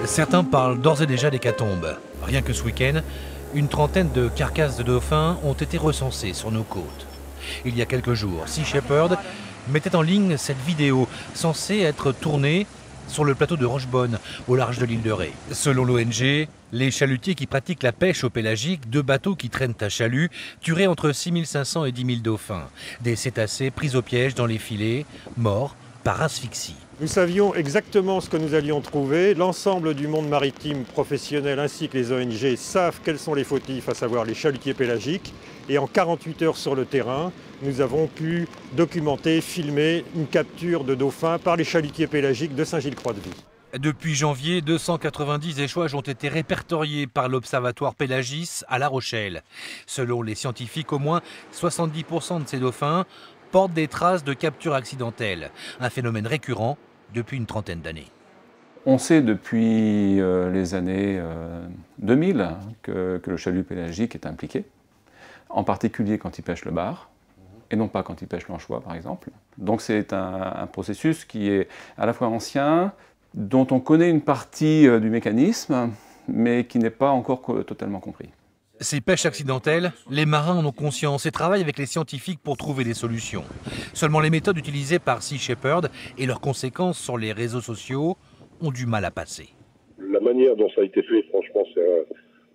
Certains parlent d'ores et déjà d'hécatombe. Rien que ce week-end, une trentaine de carcasses de dauphins ont été recensées sur nos côtes. Il y a quelques jours, Sea Shepherd mettait en ligne cette vidéo censée être tournée sur le plateau de Rochebonne, au large de l'île de Ré. Selon l'ONG, les chalutiers qui pratiquent la pêche au pélagique, deux bateaux qui traînent à chalut, tueraient entre 6 500 et 10 000 dauphins. Des cétacés pris au piège dans les filets, morts par asphyxie. Nous savions exactement ce que nous allions trouver. L'ensemble du monde maritime professionnel ainsi que les ONG savent quels sont les fautifs, à savoir les chalutiers pélagiques. Et en 48 heures sur le terrain, nous avons pu documenter, filmer une capture de dauphins par les chalutiers pélagiques de Saint-Gilles-Croix-de-Vie. Depuis janvier, 290 échouages ont été répertoriés par l'Observatoire Pélagis à La Rochelle. Selon les scientifiques, au moins 70% de ces dauphins portent des traces de capture accidentelle, un phénomène récurrent depuis une trentaine d'années. On sait depuis les années 2000 que le chalut pélagique est impliqué, en particulier quand il pêche le bar, et non pas quand il pêche l'anchois par exemple. Donc c'est un processus qui est à la fois ancien, dont on connaît une partie du mécanisme, mais qui n'est pas encore totalement compris. Ces pêches accidentelles, les marins en ont conscience et travaillent avec les scientifiques pour trouver des solutions. Seulement les méthodes utilisées par Sea Shepherd et leurs conséquences sur les réseaux sociaux ont du mal à passer. La manière dont ça a été fait, franchement,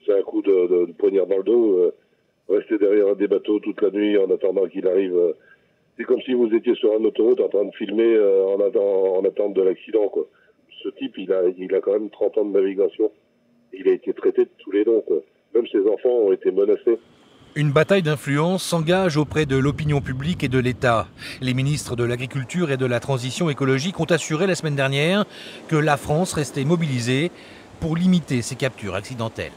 c'est un coup de poignard dans le dos. Rester derrière des bateaux toute la nuit en attendant qu'il arrive. C'est comme si vous étiez sur une autoroute en train de filmer en attente de l'accident, quoi. Ce type, il a quand même 30 ans de navigation. Il a été traité de tous les noms, quoi. Même ses enfants ont été menacés. Une bataille d'influence s'engage auprès de l'opinion publique et de l'État. Les ministres de l'Agriculture et de la Transition écologique ont assuré la semaine dernière que la France restait mobilisée pour limiter ces captures accidentelles.